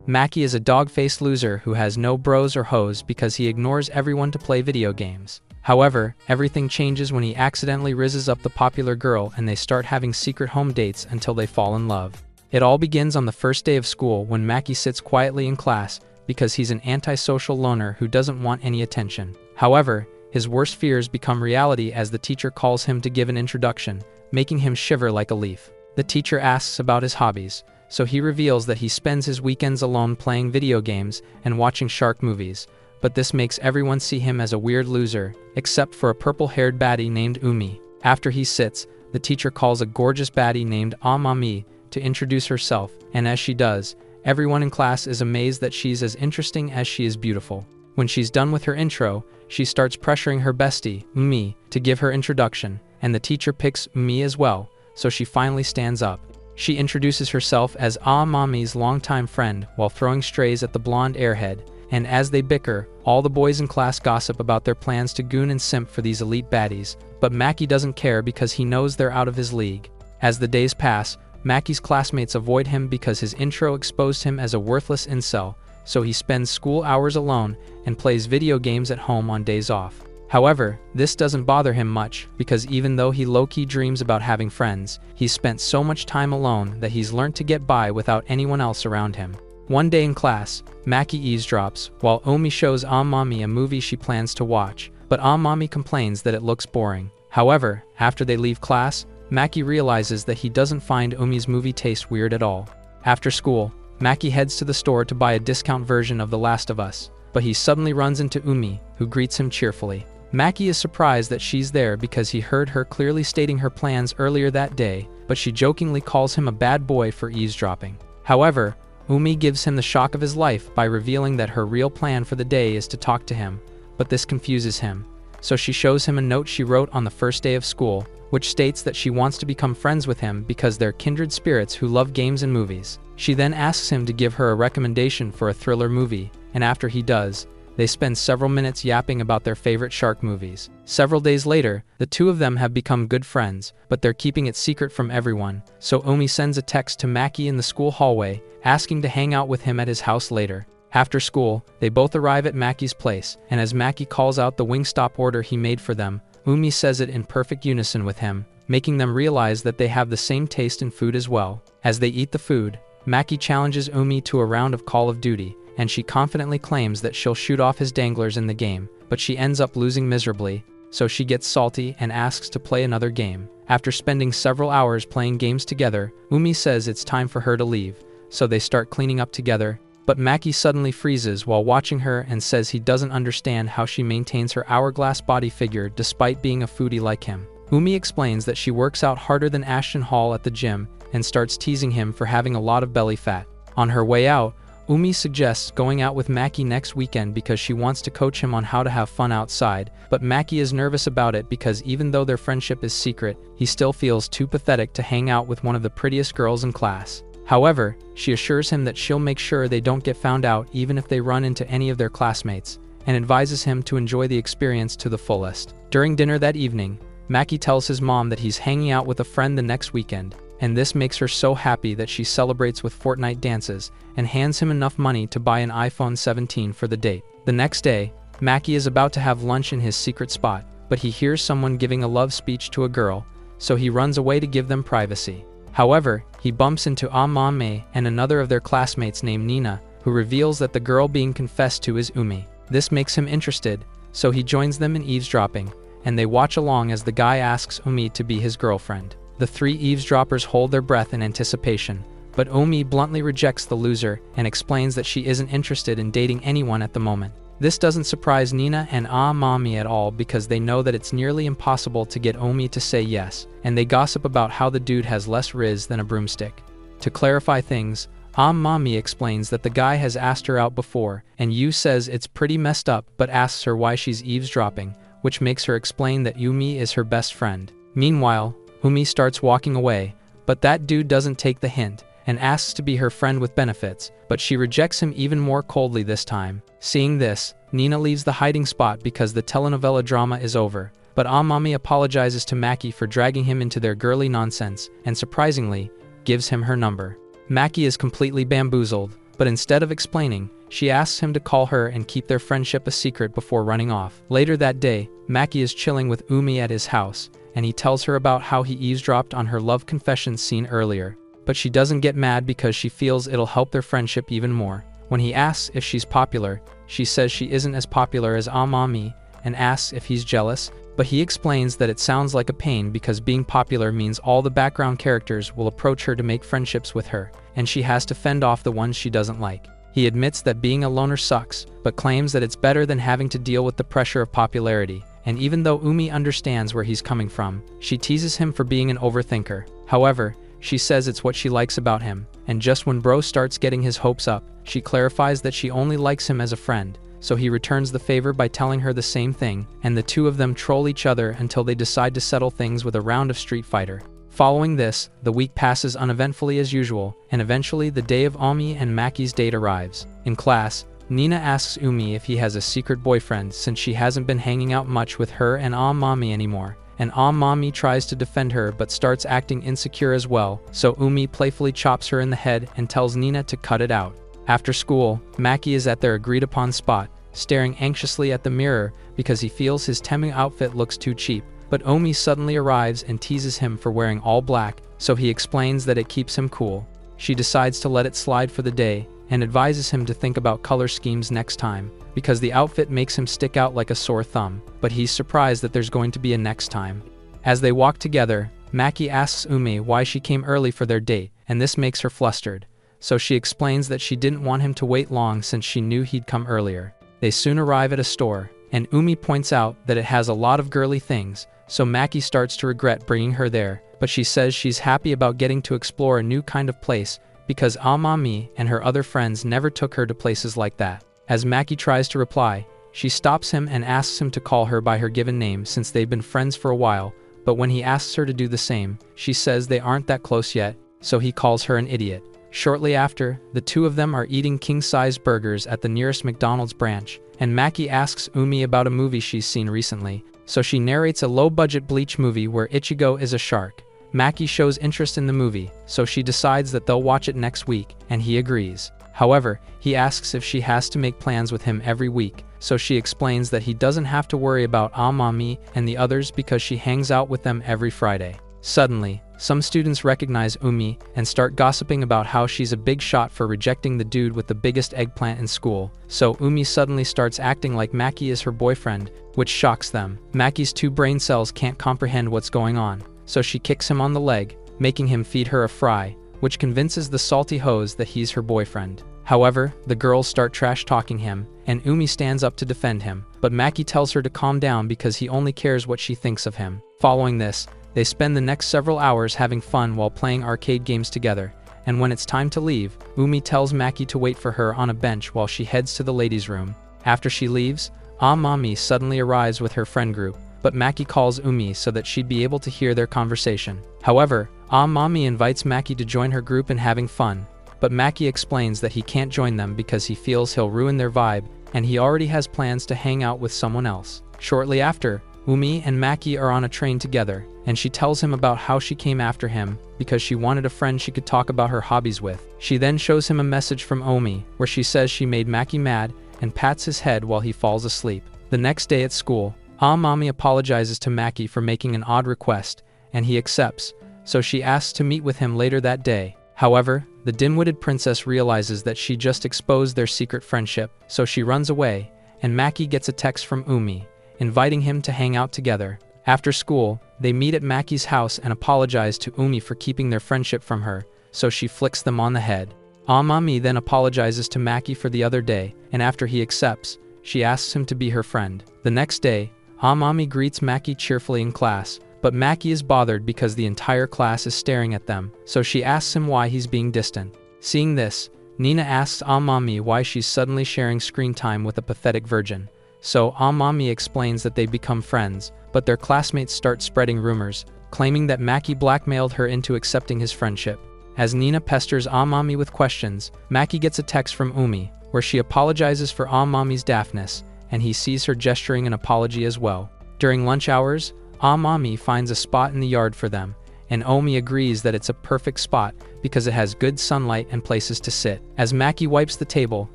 Maki is a dog-faced loser who has no bros or hoes because he ignores everyone to play video games. However, everything changes when he accidentally rizzes up the popular girl and they start having secret home dates until they fall in love. It all begins on the first day of school when Maki sits quietly in class because he's an antisocial loner who doesn't want any attention. However, his worst fears become reality as the teacher calls him to give an introduction, making him shiver like a leaf. The teacher asks about his hobbies, so he reveals that he spends his weekends alone playing video games and watching shark movies, but this makes everyone see him as a weird loser, except for a purple-haired baddie named Umi. After he sits, the teacher calls a gorgeous baddie named Amami to introduce herself, and as she does, everyone in class is amazed that she's as interesting as she is beautiful. When she's done with her intro, she starts pressuring her bestie, Umi, to give her introduction, and the teacher picks Umi as well, so she finally stands up. She introduces herself as Amami's longtime friend while throwing strays at the blonde airhead, and as they bicker, all the boys in class gossip about their plans to goon and simp for these elite baddies, but Maki doesn't care because he knows they're out of his league. As the days pass, Maki's classmates avoid him because his intro exposed him as a worthless incel, so he spends school hours alone and plays video games at home on days off. However, this doesn't bother him much because even though he low-key dreams about having friends, he's spent so much time alone that he's learned to get by without anyone else around him. One day in class, Maki eavesdrops while Omi shows Amami a movie she plans to watch, but Amami complains that it looks boring. However, after they leave class, Maki realizes that he doesn't find Omi's movie taste weird at all. After school, Maki heads to the store to buy a discount version of The Last of Us, but he suddenly runs into Umi, who greets him cheerfully. Maki is surprised that she's there because he heard her clearly stating her plans earlier that day, but she jokingly calls him a bad boy for eavesdropping. However, Umi gives him the shock of his life by revealing that her real plan for the day is to talk to him, but this confuses him. So she shows him a note she wrote on the first day of school, which states that she wants to become friends with him because they're kindred spirits who love games and movies. She then asks him to give her a recommendation for a thriller movie, and after he does, they spend several minutes yapping about their favorite shark movies. Several days later, the two of them have become good friends, but they're keeping it secret from everyone, so Omi sends a text to Maki in the school hallway, asking to hang out with him at his house later. After school, they both arrive at Maki's place, and as Maki calls out the Wingstop order he made for them, Umi says it in perfect unison with him, making them realize that they have the same taste in food as well. As they eat the food, Maki challenges Umi to a round of Call of Duty, and she confidently claims that she'll shoot off his danglers in the game, but she ends up losing miserably, so she gets salty and asks to play another game. After spending several hours playing games together, Umi says it's time for her to leave, so they start cleaning up together, but Maki suddenly freezes while watching her and says he doesn't understand how she maintains her hourglass body figure despite being a foodie like him. Umi explains that she works out harder than Ashton Hall at the gym and starts teasing him for having a lot of belly fat. On her way out, Umi suggests going out with Maki next weekend because she wants to coach him on how to have fun outside, but Maki is nervous about it because even though their friendship is secret, he still feels too pathetic to hang out with one of the prettiest girls in class. However, she assures him that she'll make sure they don't get found out even if they run into any of their classmates, and advises him to enjoy the experience to the fullest. During dinner that evening, Maki tells his mom that he's hanging out with a friend the next weekend, and this makes her so happy that she celebrates with Fortnite dances and hands him enough money to buy an iPhone 17 for the date. The next day, Maki is about to have lunch in his secret spot, but he hears someone giving a love speech to a girl, so he runs away to give them privacy. However, he bumps into Amame and another of their classmates named Nina, who reveals that the girl being confessed to is Umi. This makes him interested, so he joins them in eavesdropping, and they watch along as the guy asks Umi to be his girlfriend. The three eavesdroppers hold their breath in anticipation, but Umi bluntly rejects the loser and explains that she isn't interested in dating anyone at the moment. This doesn't surprise Nina and Amami at all because they know that it's nearly impossible to get Umi to say yes, and they gossip about how the dude has less riz than a broomstick. To clarify things, Amami explains that the guy has asked her out before, and Yu says it's pretty messed up but asks her why she's eavesdropping, which makes her explain that Umi is her best friend. Meanwhile, Umi starts walking away, but that dude doesn't take the hint and asks to be her friend with benefits, but she rejects him even more coldly this time. Seeing this, Nina leaves the hiding spot because the telenovela drama is over, but Amami apologizes to Maki for dragging him into their girly nonsense and surprisingly, gives him her number. Maki is completely bamboozled, but instead of explaining, she asks him to call her and keep their friendship a secret before running off. Later that day, Maki is chilling with Umi at his house, and he tells her about how he eavesdropped on her love confessions scene earlier. But she doesn't get mad because she feels it'll help their friendship even more. When he asks if she's popular, she says she isn't as popular as Amami, and asks if he's jealous, but he explains that it sounds like a pain because being popular means all the background characters will approach her to make friendships with her, and she has to fend off the ones she doesn't like. He admits that being a loner sucks, but claims that it's better than having to deal with the pressure of popularity, and even though Umi understands where he's coming from, she teases him for being an overthinker. However, she says it's what she likes about him, and just when Bro starts getting his hopes up, she clarifies that she only likes him as a friend, so he returns the favor by telling her the same thing, and the two of them troll each other until they decide to settle things with a round of Street Fighter. Following this, the week passes uneventfully as usual, and eventually the day of Ami and Maki's date arrives. In class, Nina asks Umi if he has a secret boyfriend since she hasn't been hanging out much with her and Mami anymore, and Mami tries to defend her but starts acting insecure as well, so Umi playfully chops her in the head and tells Nina to cut it out. After school, Maki is at their agreed-upon spot, staring anxiously at the mirror because he feels his Temu outfit looks too cheap. But Omi suddenly arrives and teases him for wearing all black, so he explains that it keeps him cool. She decides to let it slide for the day, and advises him to think about color schemes next time, because the outfit makes him stick out like a sore thumb, but he's surprised that there's going to be a next time. As they walk together, Maki asks Umi why she came early for their date, and this makes her flustered. So she explains that she didn't want him to wait long since she knew he'd come earlier. They soon arrive at a store, and Umi points out that it has a lot of girly things, so Maki starts to regret bringing her there, but she says she's happy about getting to explore a new kind of place because Amami and her other friends never took her to places like that. As Maki tries to reply, she stops him and asks him to call her by her given name since they've been friends for a while, but when he asks her to do the same, she says they aren't that close yet, so he calls her an idiot. Shortly after, the two of them are eating king-sized burgers at the nearest McDonald's branch, and Maki asks Umi about a movie she's seen recently, so she narrates a low-budget Bleach movie where Ichigo is a shark. Maki shows interest in the movie, so she decides that they'll watch it next week, and he agrees. However, he asks if she has to make plans with him every week, so she explains that he doesn't have to worry about Amami and the others because she hangs out with them every Friday. Suddenly, some students recognize Umi and start gossiping about how she's a big shot for rejecting the dude with the biggest eggplant in school, so Umi suddenly starts acting like Maki is her boyfriend, which shocks them. Maki's two brain cells can't comprehend what's going on, so she kicks him on the leg, making him feed her a fry, which convinces the salty hose that he's her boyfriend. However, the girls start trash-talking him, and Umi stands up to defend him, but Maki tells her to calm down because he only cares what she thinks of him. Following this, they spend the next several hours having fun while playing arcade games together, and when it's time to leave, Umi tells Maki to wait for her on a bench while she heads to the ladies' room. After she leaves, Amami suddenly arrives with her friend group, but Maki calls Umi so that she'd be able to hear their conversation. However, Amami invites Maki to join her group in having fun, but Maki explains that he can't join them because he feels he'll ruin their vibe, and he already has plans to hang out with someone else. Shortly after, Umi and Maki are on a train together, and she tells him about how she came after him because she wanted a friend she could talk about her hobbies with. She then shows him a message from Umi where she says she made Maki mad and pats his head while he falls asleep. The next day at school, Amami apologizes to Maki for making an odd request, and he accepts, so she asks to meet with him later that day. However, the dim-witted princess realizes that she just exposed their secret friendship, so she runs away, and Maki gets a text from Umi, inviting him to hang out together. After school, they meet at Maki's house and apologize to Umi for keeping their friendship from her, so she flicks them on the head. Amami then apologizes to Maki for the other day, and after he accepts, she asks him to be her friend. The next day, Amami greets Maki cheerfully in class, but Maki is bothered because the entire class is staring at them, so she asks him why he's being distant. Seeing this, Nina asks Amami why she's suddenly sharing screen time with a pathetic virgin. So Amami explains that they become friends, but their classmates start spreading rumors, claiming that Maki blackmailed her into accepting his friendship. As Nina pesters Amami with questions, Maki gets a text from Umi, where she apologizes for Amami's daftness, and he sees her gesturing an apology as well. During lunch hours, Amami finds a spot in the yard for them, and Omi agrees that it's a perfect spot because it has good sunlight and places to sit. As Maki wipes the table,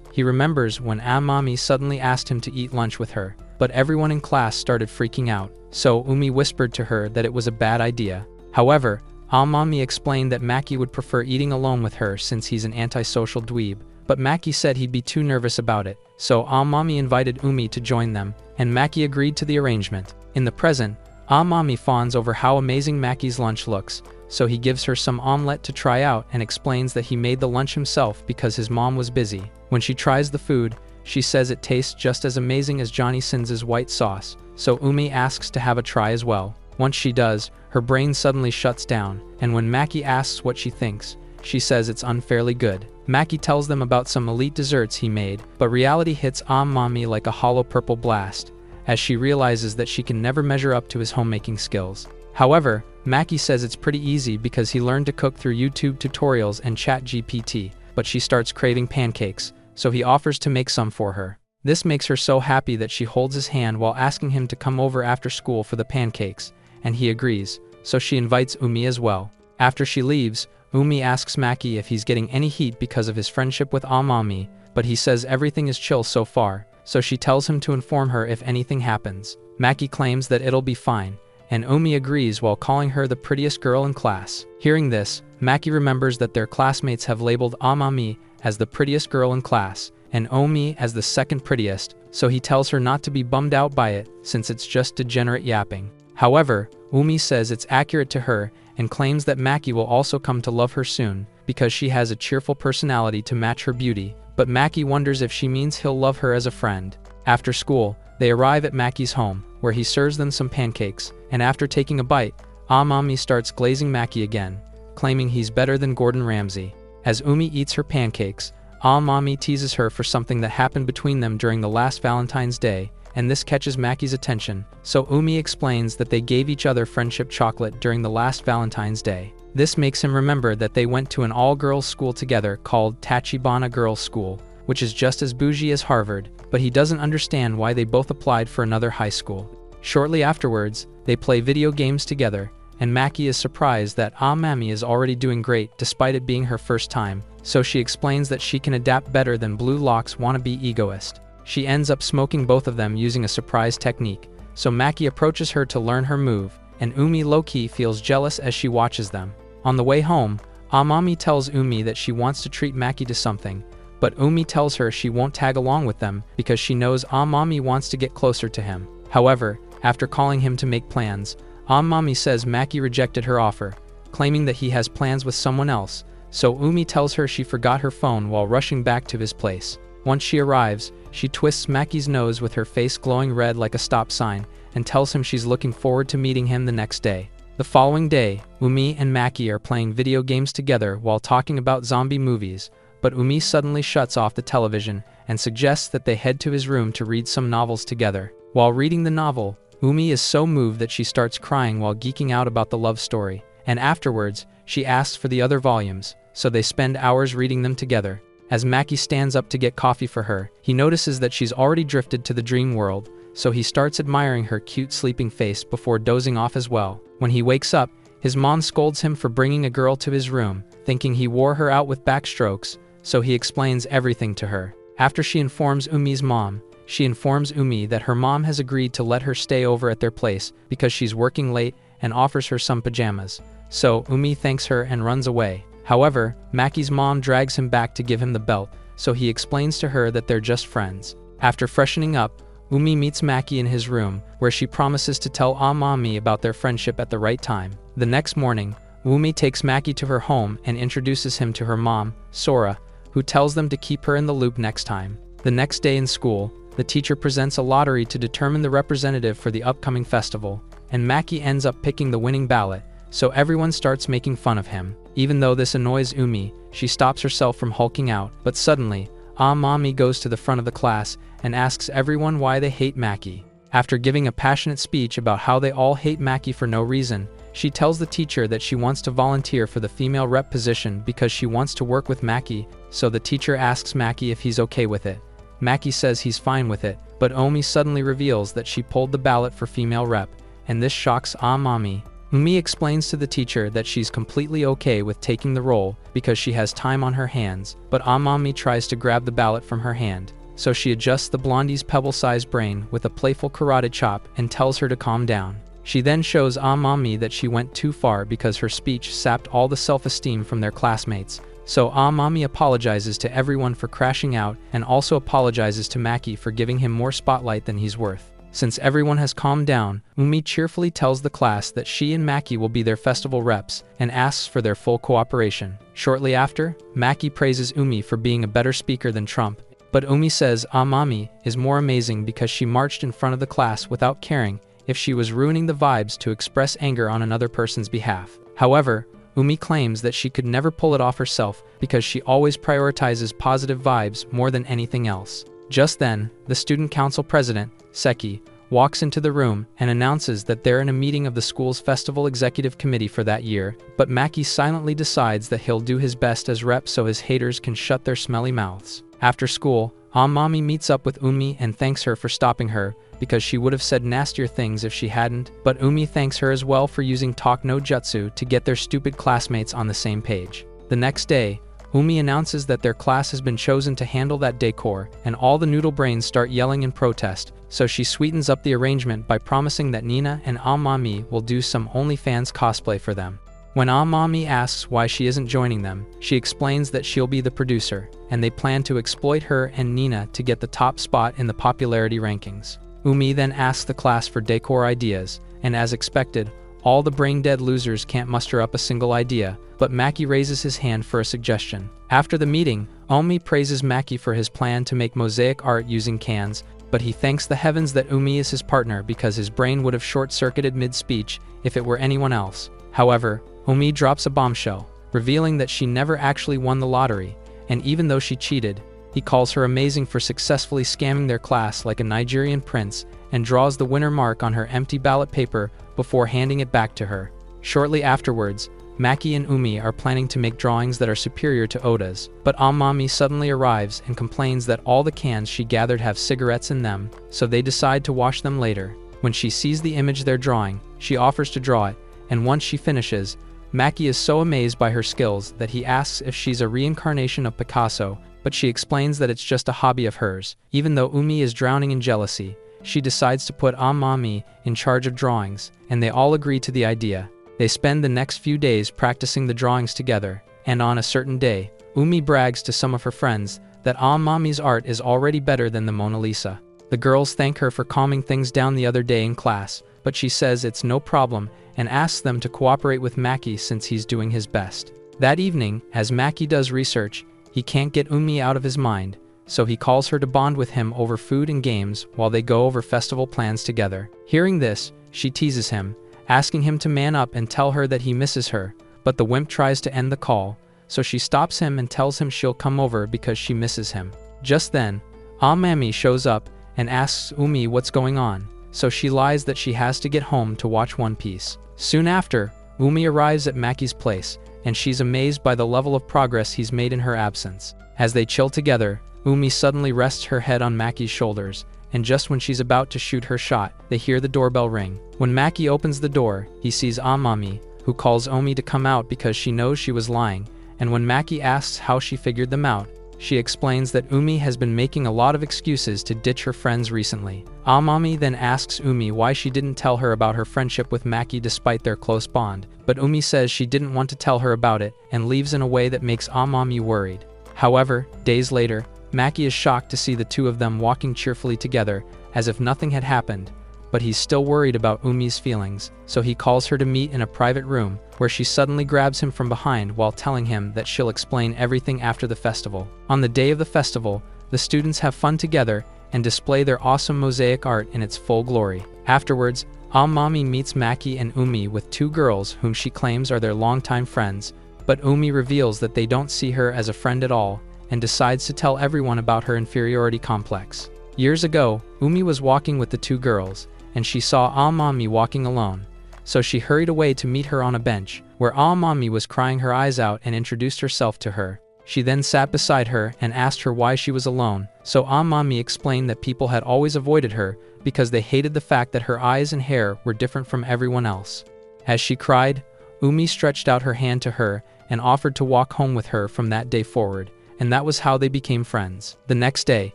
he remembers when Amami suddenly asked him to eat lunch with her, but everyone in class started freaking out, so Umi whispered to her that it was a bad idea. However, Amami explained that Maki would prefer eating alone with her since he's an antisocial dweeb, but Maki said he'd be too nervous about it, so Amami invited Umi to join them, and Maki agreed to the arrangement. In the present, Amami fawns over how amazing Maki's lunch looks, so he gives her some omelette to try out and explains that he made the lunch himself because his mom was busy. When she tries the food, she says it tastes just as amazing as Johnny Sins' white sauce, so Umi asks to have a try as well. Once she does, her brain suddenly shuts down, and when Maki asks what she thinks, she says it's unfairly good. Maki tells them about some elite desserts he made, but reality hits Amami like a hollow purple blast, as she realizes that she can never measure up to his homemaking skills. However, Maki says it's pretty easy because he learned to cook through YouTube tutorials and ChatGPT, but she starts craving pancakes, so he offers to make some for her. This makes her so happy that she holds his hand while asking him to come over after school for the pancakes, and he agrees, so she invites Umi as well. After she leaves, Umi asks Maki if he's getting any heat because of his friendship with Amami, but he says everything is chill so far, so she tells him to inform her if anything happens. Maki claims that it'll be fine, and Umi agrees while calling her the prettiest girl in class. Hearing this, Maki remembers that their classmates have labeled Amami as the prettiest girl in class, and Omi as the second prettiest, so he tells her not to be bummed out by it since it's just degenerate yapping. However, Umi says it's accurate to her and claims that Maki will also come to love her soon because she has a cheerful personality to match her beauty, but Maki wonders if she means he'll love her as a friend. After school, they arrive at Maki's home, where he serves them some pancakes, and after taking a bite, Amami starts glazing Maki again, claiming he's better than Gordon Ramsay. As Umi eats her pancakes, Amami teases her for something that happened between them during the last Valentine's Day, and this catches Maki's attention, so Umi explains that they gave each other friendship chocolate during the last Valentine's Day. This makes him remember that they went to an all-girls school together called Tachibana Girls' School, which is just as bougie as Harvard, but he doesn't understand why they both applied for another high school. Shortly afterwards, they play video games together, and Maki is surprised that Amami is already doing great despite it being her first time, so she explains that she can adapt better than Blue Lock's wannabe egoist. She ends up smoking both of them using a surprise technique, so Maki approaches her to learn her move, and Umi low-key feels jealous as she watches them. On the way home, Amami tells Umi that she wants to treat Maki to something, but Umi tells her she won't tag along with them because she knows Amami wants to get closer to him. However, after calling him to make plans, Amami says Maki rejected her offer, claiming that he has plans with someone else, so Umi tells her she forgot her phone while rushing back to his place. Once she arrives, she twists Maki's nose with her face glowing red like a stop sign and tells him she's looking forward to meeting him the next day. The following day, Umi and Maki are playing video games together while talking about zombie movies, but Umi suddenly shuts off the television and suggests that they head to his room to read some novels together. While reading the novel, Umi is so moved that she starts crying while geeking out about the love story, and afterwards, she asks for the other volumes, so they spend hours reading them together. As Maki stands up to get coffee for her, he notices that she's already drifted to the dream world, so he starts admiring her cute sleeping face before dozing off as well. When he wakes up, his mom scolds him for bringing a girl to his room, thinking he wore her out with backstrokes, so he explains everything to her. After she informs Umi's mom, she informs Umi that her mom has agreed to let her stay over at their place because she's working late and offers her some pajamas. So Umi thanks her and runs away. However, Maki's mom drags him back to give him the belt, so he explains to her that they're just friends. After freshening up, Umi meets Maki in his room, where she promises to tell Amami about their friendship at the right time. The next morning, Umi takes Maki to her home and introduces him to her mom, Sora, who tells them to keep her in the loop next time. The next day in school, the teacher presents a lottery to determine the representative for the upcoming festival, and Maki ends up picking the winning ballot, so everyone starts making fun of him. Even though this annoys Umi, she stops herself from hulking out, but suddenly, Amami goes to the front of the class and asks everyone why they hate Maki. After giving a passionate speech about how they all hate Maki for no reason, she tells the teacher that she wants to volunteer for the female rep position because she wants to work with Maki, so the teacher asks Maki if he's okay with it. Maki says he's fine with it, but Omi suddenly reveals that she pulled the ballot for female rep, and this shocks Amami. Umi explains to the teacher that she's completely okay with taking the role because she has time on her hands, but Amami tries to grab the ballot from her hand. So she adjusts the blondie's pebble-sized brain with a playful karate chop and tells her to calm down. She then shows Amami that she went too far because her speech sapped all the self-esteem from their classmates. So Amami apologizes to everyone for crashing out and also apologizes to Maki for giving him more spotlight than he's worth. Since everyone has calmed down, Umi cheerfully tells the class that she and Maki will be their festival reps and asks for their full cooperation. Shortly after, Maki praises Umi for being a better speaker than Trump, but Umi says Amami is more amazing because she marched in front of the class without caring if she was ruining the vibes to express anger on another person's behalf. However, Umi claims that she could never pull it off herself because she always prioritizes positive vibes more than anything else. Just then, the student council president, Seki, walks into the room and announces that they're in a meeting of the school's festival executive committee for that year, but Maki silently decides that he'll do his best as rep so his haters can shut their smelly mouths. After school, Amami meets up with Umi and thanks her for stopping her, because she would have said nastier things if she hadn't, but Umi thanks her as well for using talk no jutsu to get their stupid classmates on the same page. The next day, Umi announces that their class has been chosen to handle that decor, and all the noodle brains start yelling in protest, so she sweetens up the arrangement by promising that Nina and Amami will do some OnlyFans cosplay for them. When Amami asks why she isn't joining them, she explains that she'll be the producer, and they plan to exploit her and Nina to get the top spot in the popularity rankings. Umi then asks the class for decor ideas, and as expected, all the brain-dead losers can't muster up a single idea, but Maki raises his hand for a suggestion. After the meeting, Umi praises Maki for his plan to make mosaic art using cans, but he thanks the heavens that Umi is his partner because his brain would have short-circuited mid-speech if it were anyone else. However, Umi drops a bombshell, revealing that she never actually won the lottery, and even though she cheated, he calls her amazing for successfully scamming their class like a Nigerian prince and draws the winner mark on her empty ballot paper before handing it back to her. Shortly afterwards, Maki and Umi are planning to make drawings that are superior to Oda's, but Amami suddenly arrives and complains that all the cans she gathered have cigarettes in them, so they decide to wash them later. When she sees the image they're drawing, she offers to draw it, and once she finishes, Maki is so amazed by her skills that he asks if she's a reincarnation of Picasso, but she explains that it's just a hobby of hers. Even though Umi is drowning in jealousy, she decides to put Amami in charge of drawings, and they all agree to the idea. They spend the next few days practicing the drawings together, and on a certain day, Umi brags to some of her friends that Amami's art is already better than the Mona Lisa. The girls thank her for calming things down the other day in class, but she says it's no problem and asks them to cooperate with Maki since he's doing his best. That evening, as Maki does research, he can't get Umi out of his mind, so he calls her to bond with him over food and games while they go over festival plans together. Hearing this, she teases him, asking him to man up and tell her that he misses her, but the wimp tries to end the call, so she stops him and tells him she'll come over because she misses him. Just then, Amami shows up and asks Umi what's going on, so she lies that she has to get home to watch One Piece. Soon after, Umi arrives at Maki's place, and she's amazed by the level of progress he's made in her absence. As they chill together, Umi suddenly rests her head on Maki's shoulders, and just when she's about to shoot her shot, they hear the doorbell ring. When Maki opens the door, he sees Amami, who calls Umi to come out because she knows she was lying, and when Maki asks how she figured them out, she explains that Umi has been making a lot of excuses to ditch her friends recently. Amami then asks Umi why she didn't tell her about her friendship with Maki despite their close bond, but Umi says she didn't want to tell her about it and leaves in a way that makes Amami worried. However, days later, Maki is shocked to see the two of them walking cheerfully together, as if nothing had happened, but he's still worried about Umi's feelings, so he calls her to meet in a private room, where she suddenly grabs him from behind while telling him that she'll explain everything after the festival. On the day of the festival, the students have fun together and display their awesome mosaic art in its full glory. Afterwards, Amami meets Maki and Umi with two girls whom she claims are their longtime friends, but Umi reveals that they don't see her as a friend at all, and decides to tell everyone about her inferiority complex. Years ago, Umi was walking with the two girls, and she saw Amami walking alone, so she hurried away to meet her on a bench, where Amami was crying her eyes out and introduced herself to her. She then sat beside her and asked her why she was alone, so Amami explained that people had always avoided her because they hated the fact that her eyes and hair were different from everyone else. As she cried, Umi stretched out her hand to her and offered to walk home with her from that day forward, and that was how they became friends. The next day,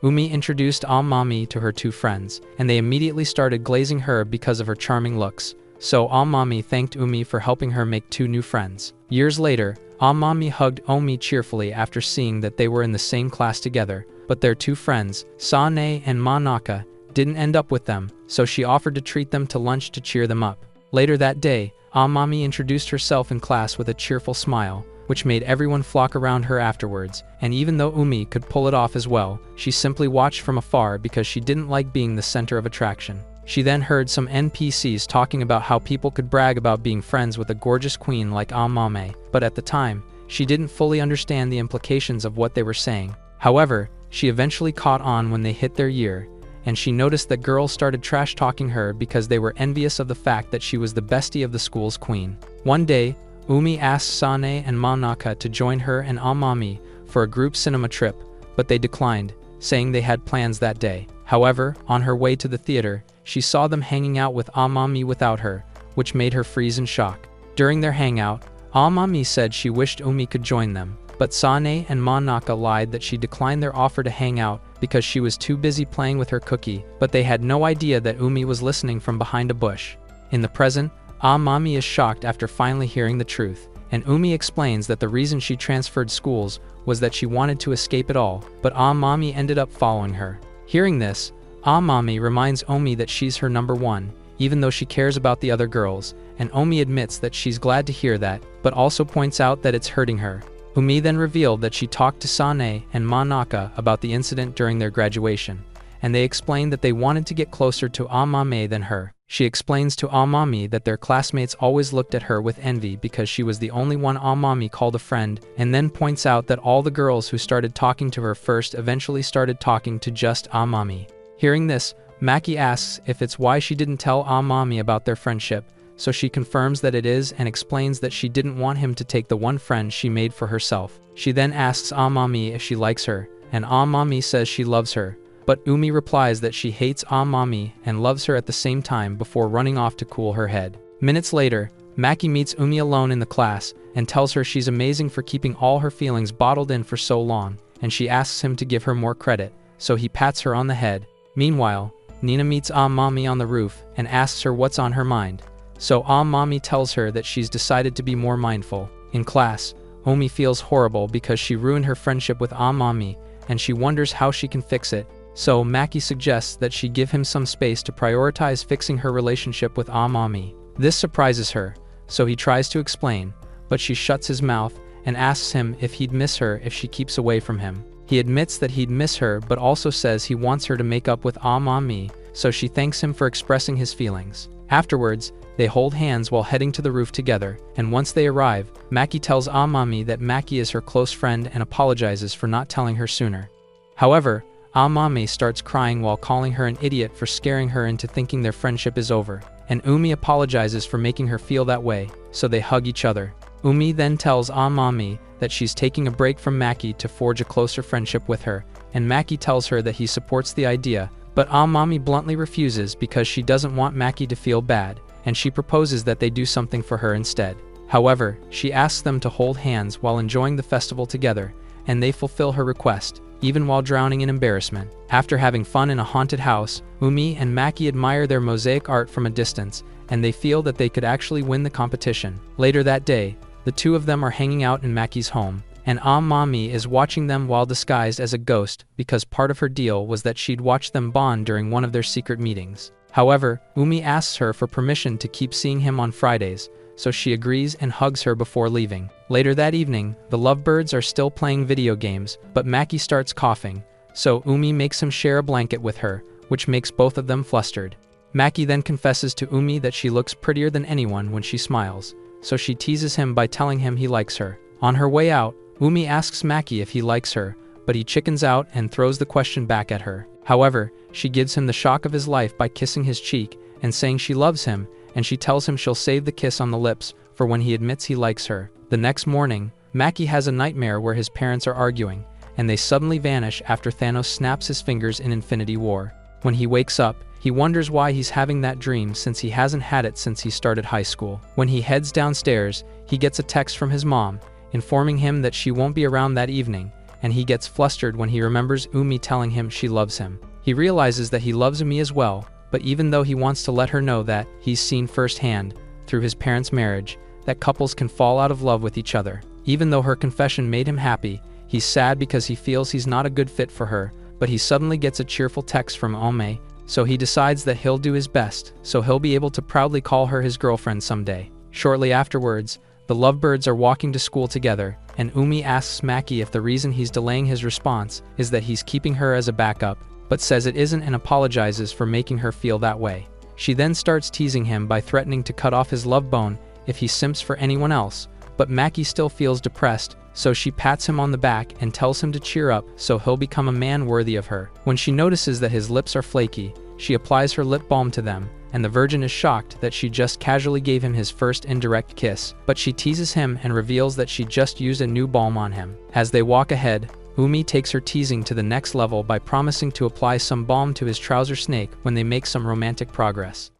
Umi introduced Mami to her two friends, and they immediately started glazing her because of her charming looks. So Mami thanked Umi for helping her make two new friends. Years later, Mami hugged Umi cheerfully after seeing that they were in the same class together, but their two friends, Sane and Manaka, didn't end up with them, so she offered to treat them to lunch to cheer them up. Later that day, Mami introduced herself in class with a cheerful smile, which made everyone flock around her afterwards, and even though Umi could pull it off as well, she simply watched from afar because she didn't like being the center of attraction. She then heard some NPCs talking about how people could brag about being friends with a gorgeous queen like Mame, but at the time, she didn't fully understand the implications of what they were saying. However, she eventually caught on when they hit their year, and she noticed that girls started trash-talking her because they were envious of the fact that she was the bestie of the school's queen. One day, Umi asked Sane and Manaka to join her and Amami for a group cinema trip, but they declined, saying they had plans that day. However, on her way to the theater, she saw them hanging out with Amami without her, which made her freeze in shock. During their hangout, Amami said she wished Umi could join them, but Sane and Manaka lied that she declined their offer to hang out because she was too busy playing with her cookie, but they had no idea that Umi was listening from behind a bush. In the present, Amami is shocked after finally hearing the truth, and Umi explains that the reason she transferred schools was that she wanted to escape it all, but Amami ended up following her. Hearing this, Amami reminds Umi that she's her number one, even though she cares about the other girls, and Umi admits that she's glad to hear that, but also points out that it's hurting her. Umi then revealed that she talked to Sane and Manaka about the incident during their graduation, and they explained that they wanted to get closer to Amame than her. She explains to Amami that their classmates always looked at her with envy because she was the only one Amami called a friend, and then points out that all the girls who started talking to her first eventually started talking to just Amami. Hearing this, Maki asks if it's why she didn't tell Amami about their friendship, so she confirms that it is and explains that she didn't want him to take the one friend she made for herself. She then asks Amami if she likes her, and Amami says she loves her, but Umi replies that she hates Amami and loves her at the same time before running off to cool her head. Minutes later, Maki meets Umi alone in the class and tells her she's amazing for keeping all her feelings bottled in for so long, and she asks him to give her more credit, so he pats her on the head. Meanwhile, Nina meets Amami on the roof and asks her what's on her mind. So Mami tells her that she's decided to be more mindful. In class, Umi feels horrible because she ruined her friendship with Mami, and she wonders how she can fix it. So Maki suggests that she give him some space to prioritize fixing her relationship with Mami. This surprises her, so he tries to explain, but she shuts his mouth and asks him if he'd miss her if she keeps away from him. He admits that he'd miss her but also says he wants her to make up with Mami, so she thanks him for expressing his feelings. Afterwards, they hold hands while heading to the roof together, and once they arrive, Maki tells Amami that Maki is her close friend and apologizes for not telling her sooner. However, Amami starts crying while calling her an idiot for scaring her into thinking their friendship is over, and Umi apologizes for making her feel that way, so they hug each other. Umi then tells Amami that she's taking a break from Maki to forge a closer friendship with her, and Maki tells her that he supports the idea, but Amami bluntly refuses because she doesn't want Maki to feel bad, and she proposes that they do something for her instead. However, she asks them to hold hands while enjoying the festival together, and they fulfill her request, even while drowning in embarrassment. After having fun in a haunted house, Umi and Maki admire their mosaic art from a distance, and they feel that they could actually win the competition. Later that day, the two of them are hanging out in Maki's home, and Mami is watching them while disguised as a ghost because part of her deal was that she'd watch them bond during one of their secret meetings. However, Umi asks her for permission to keep seeing him on Fridays, so she agrees and hugs her before leaving. Later that evening, the lovebirds are still playing video games, but Maki starts coughing, so Umi makes him share a blanket with her, which makes both of them flustered. Maki then confesses to Umi that she looks prettier than anyone when she smiles, so she teases him by telling him he likes her. On her way out, Umi asks Maki if he likes her, but he chickens out and throws the question back at her. However, she gives him the shock of his life by kissing his cheek and saying she loves him, and she tells him she'll save the kiss on the lips for when he admits he likes her. The next morning, Maki has a nightmare where his parents are arguing, and they suddenly vanish after Thanos snaps his fingers in Infinity War. When he wakes up, He wonders why he's having that dream since he hasn't had it since he started high school. When he heads downstairs, he gets a text from his mom, informing him that she won't be around that evening, and he gets flustered when he remembers Umi telling him she loves him. He realizes that he loves Umi as well, but even though he wants to let her know that he's seen firsthand, through his parents' marriage, that couples can fall out of love with each other. Even though her confession made him happy, he's sad because he feels he's not a good fit for her, but he suddenly gets a cheerful text from Ome, so he decides that he'll do his best, so he'll be able to proudly call her his girlfriend someday. Shortly afterwards, the lovebirds are walking to school together, and Umi asks Maki if the reason he's delaying his response is that he's keeping her as a backup, but says it isn't and apologizes for making her feel that way. She then starts teasing him by threatening to cut off his love bone if he simps for anyone else, but Maki still feels depressed, so she pats him on the back and tells him to cheer up so he'll become a man worthy of her. When she notices that his lips are flaky, she applies her lip balm to them, and the virgin is shocked that she just casually gave him his first indirect kiss, but she teases him and reveals that she just used a new balm on him. As they walk ahead, Umi takes her teasing to the next level by promising to apply some balm to his trouser snake when they make some romantic progress.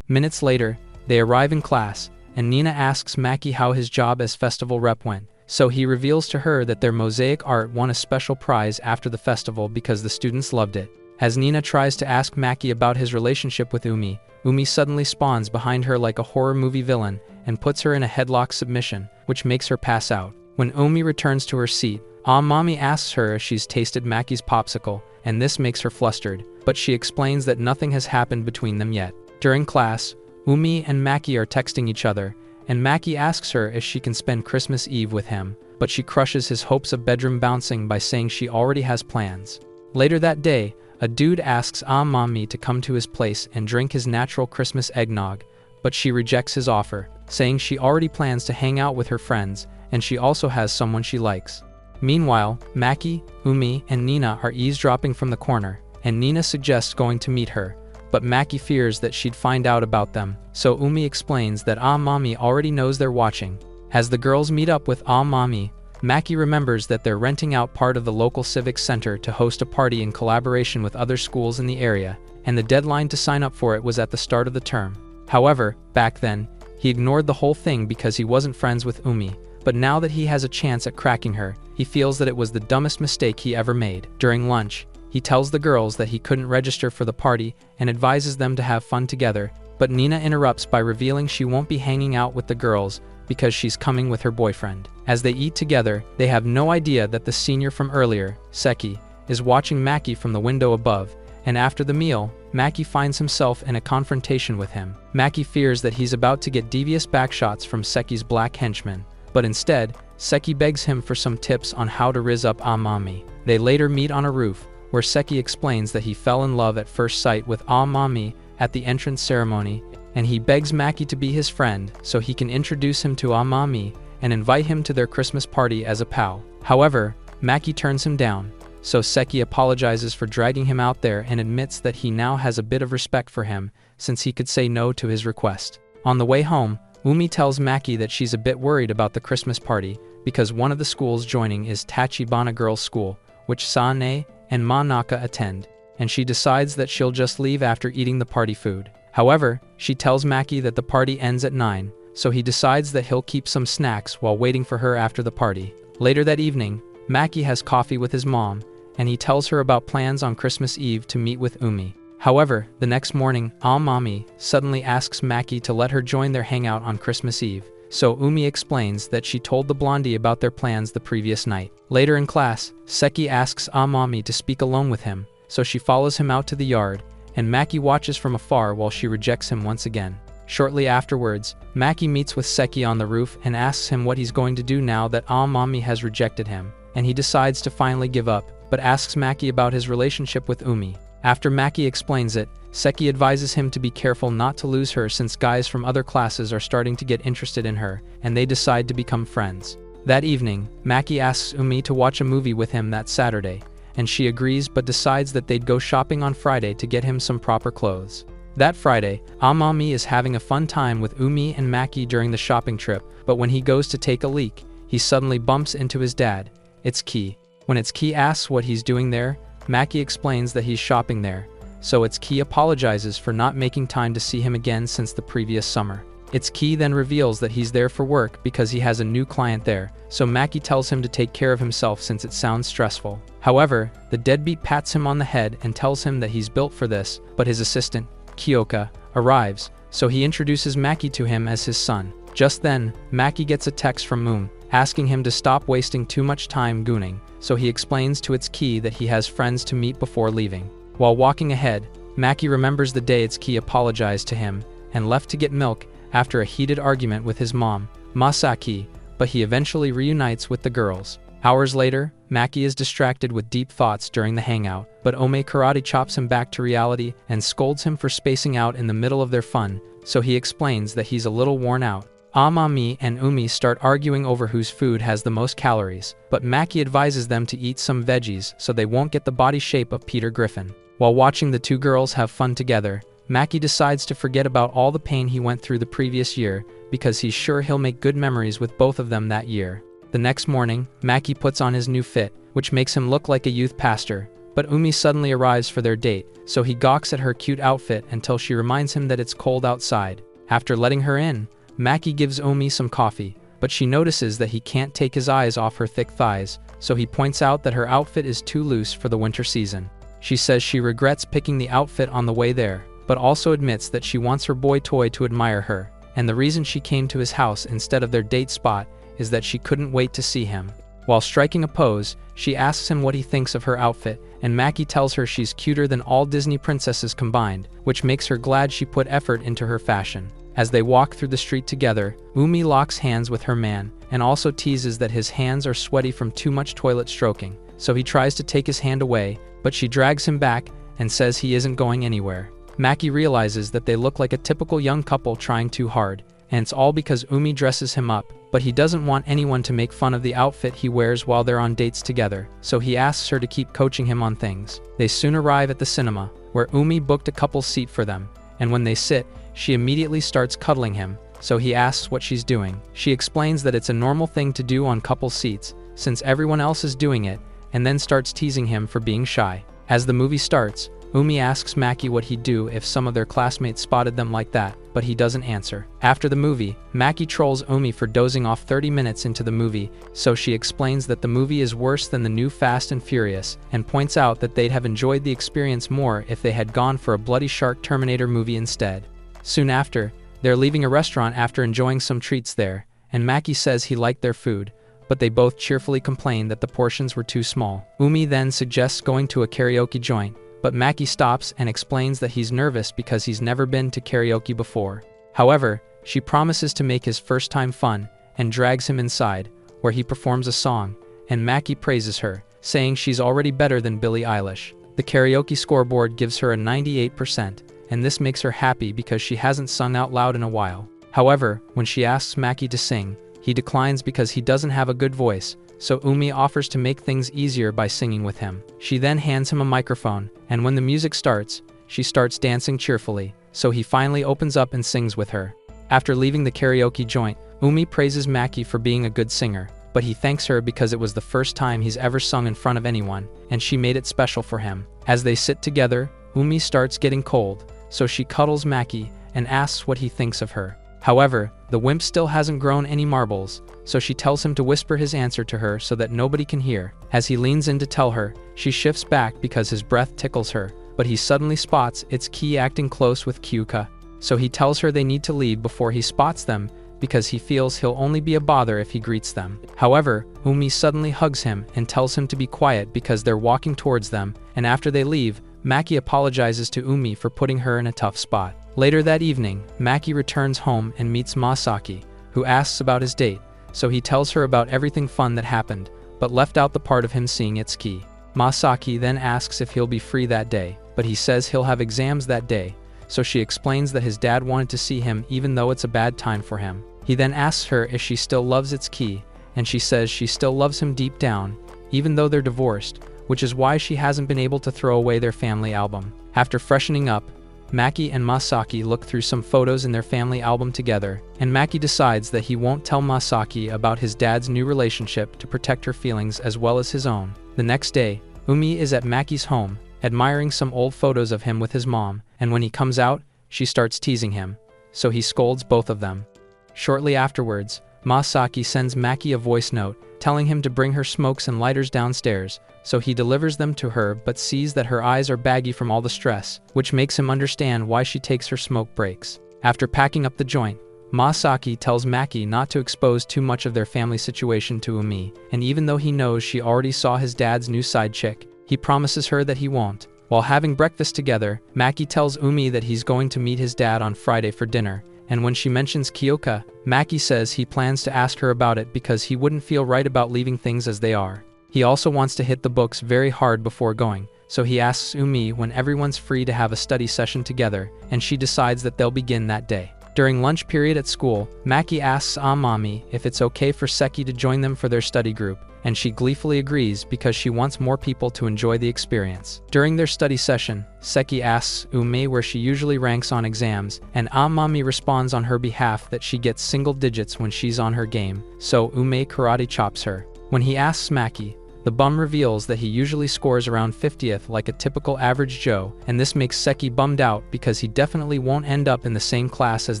Minutes later, they arrive in class, and Nina asks Maki how his job as festival rep went, so he reveals to her that their mosaic art won a special prize after the festival because the students loved it. As Nina tries to ask Maki about his relationship with Umi, Umi suddenly spawns behind her like a horror movie villain and puts her in a headlock submission, which makes her pass out. When Umi returns to her seat, Mami asks her if she's tasted Maki's popsicle, and this makes her flustered, but she explains that nothing has happened between them yet. During class, Umi and Maki are texting each other, and Maki asks her if she can spend Christmas Eve with him, but she crushes his hopes of bedroom bouncing by saying she already has plans. Later that day, a dude asks Mami to come to his place and drink his natural Christmas eggnog, but she rejects his offer, saying she already plans to hang out with her friends, and she also has someone she likes. Meanwhile, Maki, Umi, and Nina are eavesdropping from the corner, and Nina suggests going to meet her, but Maki fears that she'd find out about them, so Umi explains that Mami already knows they're watching. As the girls meet up with Mami, Maki remembers that they're renting out part of the local civic center to host a party in collaboration with other schools in the area, and the deadline to sign up for it was at the start of the term. However, back then, he ignored the whole thing because he wasn't friends with Umi, but now that he has a chance at cracking her, he feels that it was the dumbest mistake he ever made. During lunch, he tells the girls that he couldn't register for the party and advises them to have fun together, but Nina interrupts by revealing she won't be hanging out with the girls because she's coming with her boyfriend. As they eat together, they have no idea that the senior from earlier, Seki, is watching Maki from the window above, and after the meal, Maki finds himself in a confrontation with him. Maki fears that he's about to get devious backshots from Seki's black henchman, but instead, Seki begs him for some tips on how to rizz up Mami. They later meet on a roof, where Seki explains that he fell in love at first sight with Mami at the entrance ceremony, and he begs Maki to be his friend so he can introduce him to Mami and invite him to their Christmas party as a pal. However, Maki turns him down, so Seki apologizes for dragging him out there and admits that he now has a bit of respect for him since he could say no to his request. On the way home, Umi tells Maki that she's a bit worried about the Christmas party because one of the schools joining is Tachibana Girls' School, which Sane and Manaka attend, and she decides that she'll just leave after eating the party food. However, she tells Maki that the party ends at 9, so he decides that he'll keep some snacks while waiting for her after the party. Later that evening, Maki has coffee with his mom, and he tells her about plans on Christmas Eve to meet with Umi. However, the next morning, Mami suddenly asks Maki to let her join their hangout on Christmas Eve, so Umi explains that she told the blondie about their plans the previous night. Later in class, Seki asks Mami to speak alone with him, so she follows him out to the yard, and Maki watches from afar while she rejects him once again. Shortly afterwards, Maki meets with Seki on the roof and asks him what he's going to do now that Mami has rejected him, and he decides to finally give up, but asks Maki about his relationship with Umi. After Maki explains it, Seki advises him to be careful not to lose her since guys from other classes are starting to get interested in her, and they decide to become friends. That evening, Maki asks Umi to watch a movie with him that Saturday, and she agrees but decides that they'd go shopping on Friday to get him some proper clothes. That Friday, Amami is having a fun time with Umi and Maki during the shopping trip, but when he goes to take a leak, he suddenly bumps into his dad, Itsuki. When Itsuki asks what he's doing there, Maki explains that he's shopping there, so Itsuki apologizes for not making time to see him again since the previous summer. Itsuki then reveals that he's there for work because he has a new client there, so Maki tells him to take care of himself since it sounds stressful. However, the deadbeat pats him on the head and tells him that he's built for this, but his assistant, Kyoka, arrives, so he introduces Maki to him as his son. Just then, Maki gets a text from Moon, asking him to stop wasting too much time gooning, so he explains to Itsuki that he has friends to meet before leaving. While walking ahead, Maki remembers the day Itsuki apologized to him and left to get milk after a heated argument with his mom, Masaki, but he eventually reunites with the girls. Hours later, Maki is distracted with deep thoughts during the hangout, but Ome karate chops him back to reality and scolds him for spacing out in the middle of their fun, so he explains that he's a little worn out. Amami and Umi start arguing over whose food has the most calories, but Maki advises them to eat some veggies so they won't get the body shape of Peter Griffin. While watching the two girls have fun together, Maki decides to forget about all the pain he went through the previous year because he's sure he'll make good memories with both of them that year. The next morning, Maki puts on his new fit, which makes him look like a youth pastor, but Umi suddenly arrives for their date, so he gawks at her cute outfit until she reminds him that it's cold outside. After letting her in, Maki gives Umi some coffee, but she notices that he can't take his eyes off her thick thighs, so he points out that her outfit is too loose for the winter season. She says she regrets picking the outfit on the way there, but also admits that she wants her boy toy to admire her, and the reason she came to his house instead of their date spot is that she couldn't wait to see him. While striking a pose, she asks him what he thinks of her outfit, and Maki tells her she's cuter than all Disney princesses combined, which makes her glad she put effort into her fashion. As they walk through the street together, Umi locks hands with her man, and also teases that his hands are sweaty from too much toilet stroking, so he tries to take his hand away, but she drags him back and says he isn't going anywhere. Maki realizes that they look like a typical young couple trying too hard, and it's all because Umi dresses him up, but he doesn't want anyone to make fun of the outfit he wears while they're on dates together, so he asks her to keep coaching him on things. They soon arrive at the cinema, where Umi booked a couple's seat for them, and when they sit, she immediately starts cuddling him, so he asks what she's doing. She explains that it's a normal thing to do on couple seats, since everyone else is doing it, and then starts teasing him for being shy. As the movie starts, Umi asks Maki what he'd do if some of their classmates spotted them like that, but he doesn't answer. After the movie, Maki trolls Umi for dozing off 30 minutes into the movie, so she explains that the movie is worse than the new Fast and Furious, and points out that they'd have enjoyed the experience more if they had gone for a Bloody Shark Terminator movie instead. Soon after, they're leaving a restaurant after enjoying some treats there, and Maki says he liked their food, but they both cheerfully complain that the portions were too small. Umi then suggests going to a karaoke joint, but Maki stops and explains that he's nervous because he's never been to karaoke before. However, she promises to make his first time fun and drags him inside, where he performs a song, and Maki praises her, saying she's already better than Billie Eilish. The karaoke scoreboard gives her a 98%, and this makes her happy because she hasn't sung out loud in a while. However, when she asks Maki to sing, he declines because he doesn't have a good voice, so Umi offers to make things easier by singing with him. She then hands him a microphone, and when the music starts, she starts dancing cheerfully, so he finally opens up and sings with her. After leaving the karaoke joint, Umi praises Maki for being a good singer, but he thanks her because it was the first time he's ever sung in front of anyone, and she made it special for him. As they sit together, Umi starts getting cold, so she cuddles Maki and asks what he thinks of her. However, the wimp still hasn't grown any marbles, so she tells him to whisper his answer to her so that nobody can hear. As he leans in to tell her, she shifts back because his breath tickles her, but he suddenly spots Itsuki acting close with Kyuka, so he tells her they need to leave before he spots them because he feels he'll only be a bother if he greets them. However, Umi suddenly hugs him and tells him to be quiet because they're walking towards them, and after they leave, Maki apologizes to Umi for putting her in a tough spot. Later that evening, Maki returns home and meets Masaki, who asks about his date, so he tells her about everything fun that happened, but left out the part of him seeing Itsuki. Masaki then asks if he'll be free that day, but he says he'll have exams that day, so she explains that his dad wanted to see him even though it's a bad time for him. He then asks her if she still loves Itsuki, and she says she still loves him deep down, even though they're divorced, which is why she hasn't been able to throw away their family album. After freshening up, Maki and Masaki look through some photos in their family album together, and Maki decides that he won't tell Masaki about his dad's new relationship to protect her feelings as well as his own. The next day, Umi is at Maki's home, admiring some old photos of him with his mom, and when he comes out, she starts teasing him, so he scolds both of them. Shortly afterwards, Masaki sends Maki a voice note, telling him to bring her smokes and lighters downstairs, so he delivers them to her but sees that her eyes are baggy from all the stress, which makes him understand why she takes her smoke breaks. After packing up the joint, Masaki tells Maki not to expose too much of their family situation to Umi, and even though he knows she already saw his dad's new side chick, he promises her that he won't. While having breakfast together, Maki tells Umi that he's going to meet his dad on Friday for dinner, and when she mentions Kyoka, Maki says he plans to ask her about it because he wouldn't feel right about leaving things as they are. He also wants to hit the books very hard before going, so he asks Umi when everyone's free to have a study session together, and she decides that they'll begin that day. During lunch period at school, Maki asks Amami if it's okay for Seki to join them for their study group, and she gleefully agrees because she wants more people to enjoy the experience. During their study session, Seki asks Ume where she usually ranks on exams, and Amami responds on her behalf that she gets single digits when she's on her game, so Ume karate chops her. When he asks Maki, the bum reveals that he usually scores around 50th like a typical average Joe, and this makes Seki bummed out because he definitely won't end up in the same class as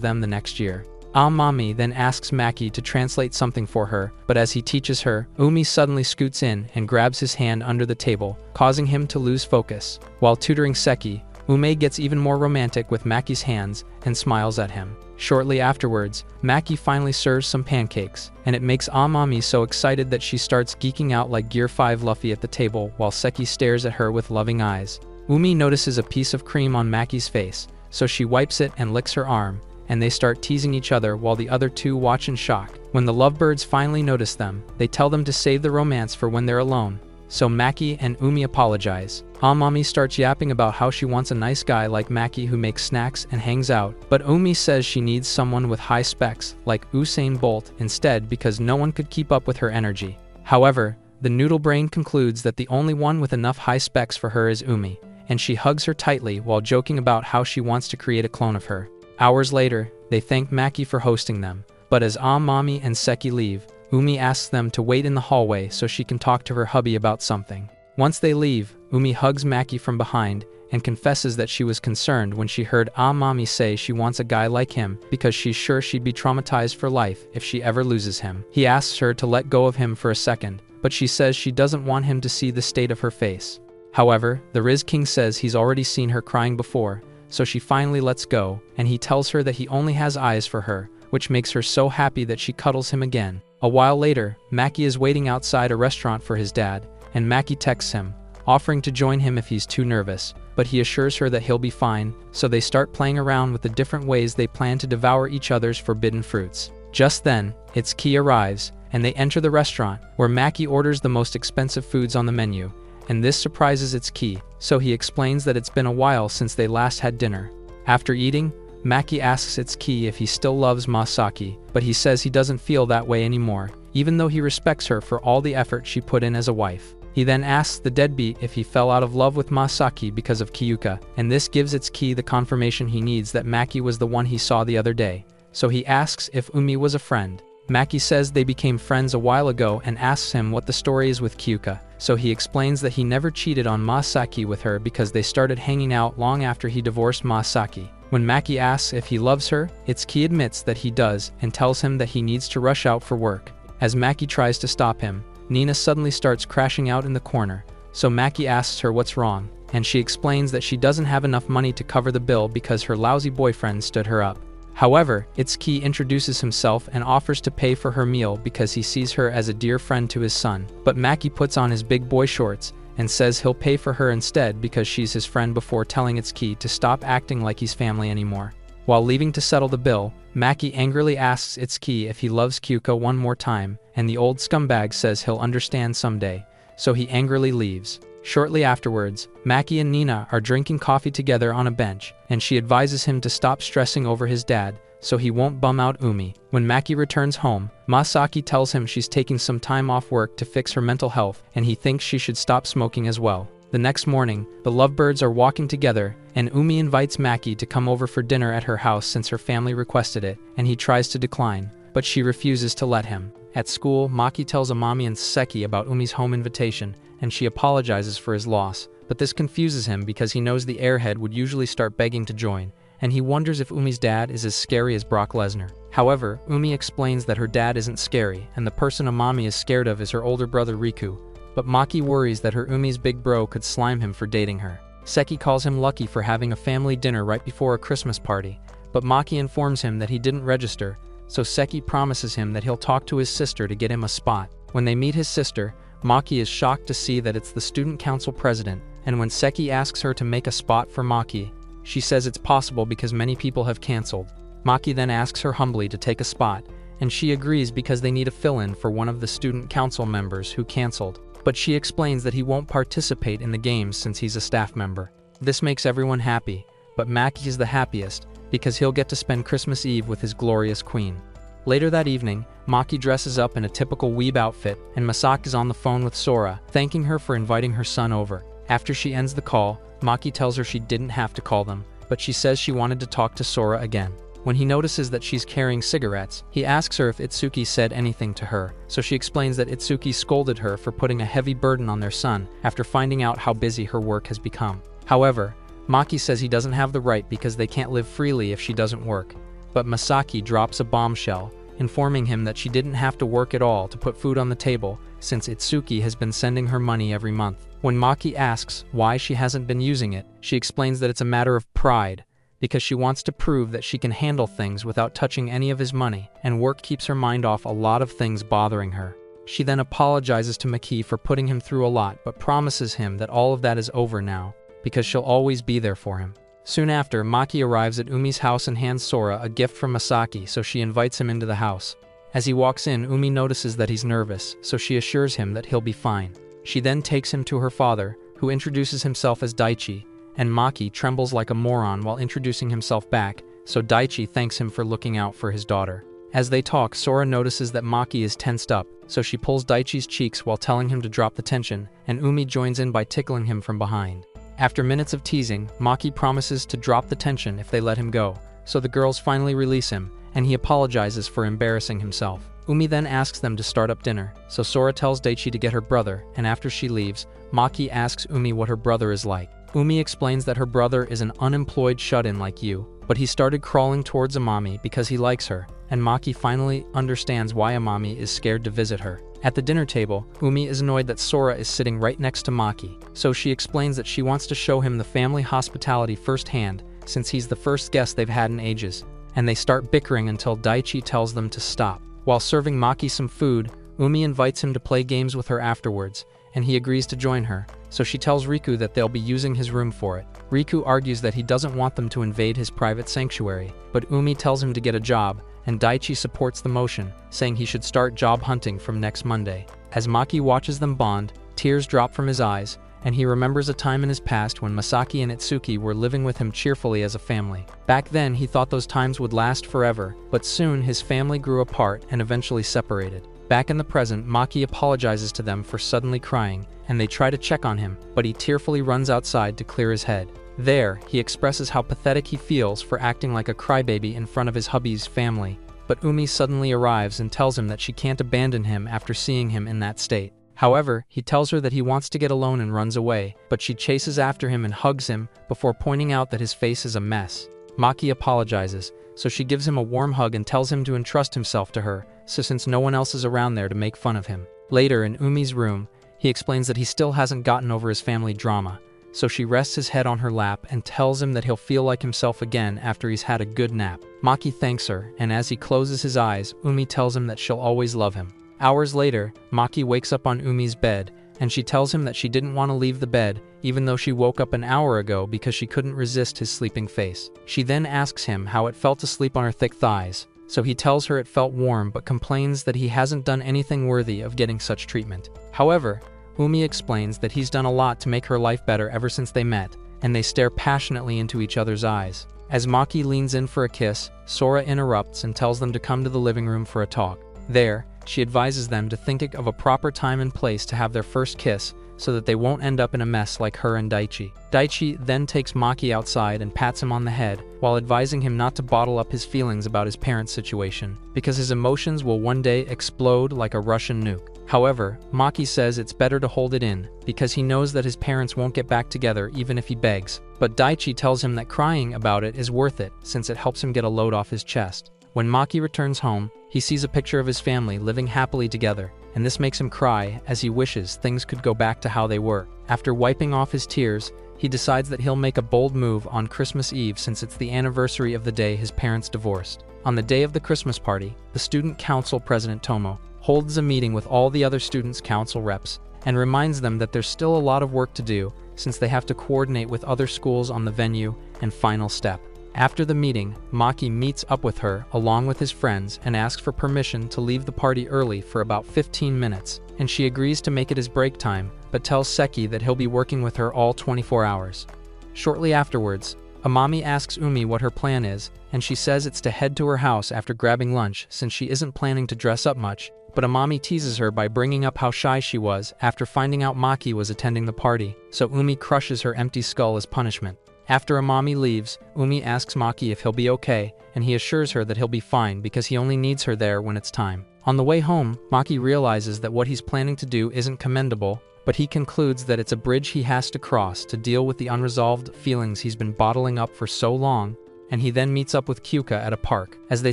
them the next year. Amami then asks Maki to translate something for her, but as he teaches her, Umi suddenly scoots in and grabs his hand under the table, causing him to lose focus. While tutoring Seki, Ume gets even more romantic with Maki's hands and smiles at him. Shortly afterwards, Maki finally serves some pancakes, and it makes Amami so excited that she starts geeking out like Gear 5 Luffy at the table while Seki stares at her with loving eyes. Umi notices a piece of cream on Maki's face, so she wipes it and licks her arm, and they start teasing each other while the other two watch in shock. When the lovebirds finally notice them, they tell them to save the romance for when they're alone, so Maki and Umi apologize. Amami starts yapping about how she wants a nice guy like Maki who makes snacks and hangs out, but Umi says she needs someone with high specs like Usain Bolt instead because no one could keep up with her energy. However, the noodle brain concludes that the only one with enough high specs for her is Umi, and she hugs her tightly while joking about how she wants to create a clone of her. Hours later, they thank Maki for hosting them, but as Amami and Seki leave, Umi asks them to wait in the hallway so she can talk to her hubby about something. Once they leave, Umi hugs Maki from behind and confesses that she was concerned when she heard Amami say she wants a guy like him because she's sure she'd be traumatized for life if she ever loses him. He asks her to let go of him for a second, but she says she doesn't want him to see the state of her face. However, the Riz King says he's already seen her crying before, so she finally lets go, and he tells her that he only has eyes for her, which makes her so happy that she cuddles him again. A while later, Maki is waiting outside a restaurant for his dad, and Maki texts him, offering to join him if he's too nervous, but he assures her that he'll be fine, so they start playing around with the different ways they plan to devour each other's forbidden fruits. Just then, Itsuki arrives, and they enter the restaurant, where Maki orders the most expensive foods on the menu, and this surprises Itsuki, so he explains that it's been a while since they last had dinner. After eating, Maki asks Itsuki if he still loves Masaki, but he says he doesn't feel that way anymore, even though he respects her for all the effort she put in as a wife. He then asks the deadbeat if he fell out of love with Masaki because of Kyuka, and this gives Itsuki the confirmation he needs that Maki was the one he saw the other day, so he asks if Umi was a friend. Maki says they became friends a while ago and asks him what the story is with Kyuka, so he explains that he never cheated on Masaki with her because they started hanging out long after he divorced Masaki. When Maki asks if he loves her, Itsuki admits that he does and tells him that he needs to rush out for work. As Maki tries to stop him, Nina suddenly starts crashing out in the corner, so Maki asks her what's wrong, and she explains that she doesn't have enough money to cover the bill because her lousy boyfriend stood her up. However, Itsuki introduces himself and offers to pay for her meal because he sees her as a dear friend to his son, but Maki puts on his big boy shorts and says he'll pay for her instead because she's his friend before telling Itsuki to stop acting like he's family anymore. While leaving to settle the bill, Maki angrily asks Itsuki if he loves Kyuka one more time, and the old scumbag says he'll understand someday, so he angrily leaves. Shortly afterwards, Maki and Nina are drinking coffee together on a bench, and she advises him to stop stressing over his dad, so he won't bum out Umi. When Maki returns home, Masaki tells him she's taking some time off work to fix her mental health, and he thinks she should stop smoking as well. The next morning, the lovebirds are walking together, and Umi invites Maki to come over for dinner at her house since her family requested it, and he tries to decline, but she refuses to let him. At school, Maki tells Amami and Seki about Umi's home invitation, and she apologizes for his loss, but this confuses him because he knows the airhead would usually start begging to join, and he wonders if Umi's dad is as scary as Brock Lesnar. However, Umi explains that her dad isn't scary, and the person Amami is scared of is her older brother Riku, but Maki worries that her Umi's big bro could slime him for dating her. Seki calls him lucky for having a family dinner right before a Christmas party, but Maki informs him that he didn't register, so Seki promises him that he'll talk to his sister to get him a spot. When they meet his sister, Maki is shocked to see that it's the student council president, and when Seki asks her to make a spot for Maki, she says it's possible because many people have cancelled. Maki then asks her humbly to take a spot, and she agrees because they need a fill-in for one of the student council members who cancelled. But she explains that he won't participate in the games since he's a staff member. This makes everyone happy, but Maki is the happiest because he'll get to spend Christmas Eve with his glorious queen. Later that evening, Maki dresses up in a typical weeb outfit, and Masaki is on the phone with Sora, thanking her for inviting her son over. After she ends the call, Maki tells her she didn't have to call them, but she says she wanted to talk to Sora again. When he notices that she's carrying cigarettes, he asks her if Itsuki said anything to her, so she explains that Itsuki scolded her for putting a heavy burden on their son after finding out how busy her work has become. However, Maki says he doesn't have the right because they can't live freely if she doesn't work. But Masaki drops a bombshell, informing him that she didn't have to work at all to put food on the table since Itsuki has been sending her money every month. When Maki asks why she hasn't been using it, she explains that it's a matter of pride, because she wants to prove that she can handle things without touching any of his money, and work keeps her mind off a lot of things bothering her. She then apologizes to Maki for putting him through a lot but promises him that all of that is over now, because she'll always be there for him. Soon after, Maki arrives at Umi's house and hands Sora a gift from Masaki, so she invites him into the house. As he walks in, Umi notices that he's nervous, so she assures him that he'll be fine. She then takes him to her father, who introduces himself as Daichi, and Maki trembles like a moron while introducing himself back, so Daichi thanks him for looking out for his daughter. As they talk, Sora notices that Maki is tensed up, so she pulls Daichi's cheeks while telling him to drop the tension, and Umi joins in by tickling him from behind. After minutes of teasing, Maki promises to drop the tension if they let him go, so the girls finally release him, and he apologizes for embarrassing himself. Umi then asks them to start up dinner, so Sora tells Daichi to get her brother, and after she leaves, Maki asks Umi what her brother is like. Umi explains that her brother is an unemployed shut-in like you, but he started crawling towards Amami because he likes her, and Maki finally understands why Amami is scared to visit her. At the dinner table, Umi is annoyed that Sora is sitting right next to Maki, so she explains that she wants to show him the family hospitality firsthand since he's the first guest they've had in ages, and they start bickering until Daichi tells them to stop. While serving Maki some food, Umi invites him to play games with her afterwards, and he agrees to join her, so she tells Riku that they'll be using his room for it. Riku argues that he doesn't want them to invade his private sanctuary, but Umi tells him to get a job, and Daichi supports the motion, saying he should start job hunting from next Monday. As Maki watches them bond, tears drop from his eyes, and he remembers a time in his past when Masaki and Itsuki were living with him cheerfully as a family. Back then, he thought those times would last forever, but soon his family grew apart and eventually separated. Back in the present, Maki apologizes to them for suddenly crying, and they try to check on him, but he tearfully runs outside to clear his head. There, he expresses how pathetic he feels for acting like a crybaby in front of his hubby's family, but Umi suddenly arrives and tells him that she can't abandon him after seeing him in that state. However, he tells her that he wants to get alone and runs away, but she chases after him and hugs him before pointing out that his face is a mess. Maki apologizes, so she gives him a warm hug and tells him to entrust himself to her, since no one else is around there to make fun of him. Later, in Umi's room, he explains that he still hasn't gotten over his family drama, so she rests his head on her lap and tells him that he'll feel like himself again after he's had a good nap. Maki thanks her, and as he closes his eyes, Umi tells him that she'll always love him. Hours later, Maki wakes up on Umi's bed, and she tells him that she didn't want to leave the bed, even though she woke up an hour ago because she couldn't resist his sleeping face. She then asks him how it felt to sleep on her thick thighs, so he tells her it felt warm but complains that he hasn't done anything worthy of getting such treatment. However, Umi explains that he's done a lot to make her life better ever since they met, and they stare passionately into each other's eyes. As Maki leans in for a kiss, Sora interrupts and tells them to come to the living room for a talk. There, she advises them to think of a proper time and place to have their first kiss so that they won't end up in a mess like her and Daichi. Daichi then takes Maki outside and pats him on the head while advising him not to bottle up his feelings about his parents' situation, because his emotions will one day explode like a Russian nuke. However, Maki says it's better to hold it in, because he knows that his parents won't get back together even if he begs. But Daichi tells him that crying about it is worth it, since it helps him get a load off his chest. When Maki returns home, he sees a picture of his family living happily together, and this makes him cry as he wishes things could go back to how they were. After wiping off his tears, he decides that he'll make a bold move on Christmas Eve since it's the anniversary of the day his parents divorced. On the day of the Christmas party, the student council president Tomo holds a meeting with all the other students' council reps and reminds them that there's still a lot of work to do since they have to coordinate with other schools on the venue and final step. After the meeting, Maki meets up with her along with his friends and asks for permission to leave the party early for about 15 minutes, and she agrees to make it his break time, but tells Seki that he'll be working with her all 24 hours. Shortly afterwards, Amami asks Umi what her plan is, and she says it's to head to her house after grabbing lunch since she isn't planning to dress up much, but Amami teases her by bringing up how shy she was after finding out Maki was attending the party, so Umi crushes her empty skull as punishment. After Amami leaves, Umi asks Maki if he'll be okay, and he assures her that he'll be fine because he only needs her there when it's time. On the way home, Maki realizes that what he's planning to do isn't commendable, but he concludes that it's a bridge he has to cross to deal with the unresolved feelings he's been bottling up for so long, and he then meets up with Kyuka at a park. As they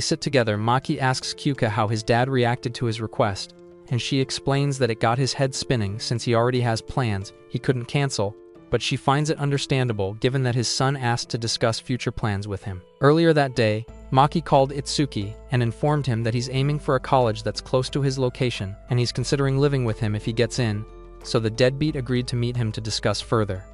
sit together, Maki asks Kyuka how his dad reacted to his request, and she explains that it got his head spinning since he already has plans he couldn't cancel, but she finds it understandable given that his son asked to discuss future plans with him. Earlier that day, Maki called Itsuki and informed him that he's aiming for a college that's close to his location and he's considering living with him if he gets in, so the deadbeat agreed to meet him to discuss further.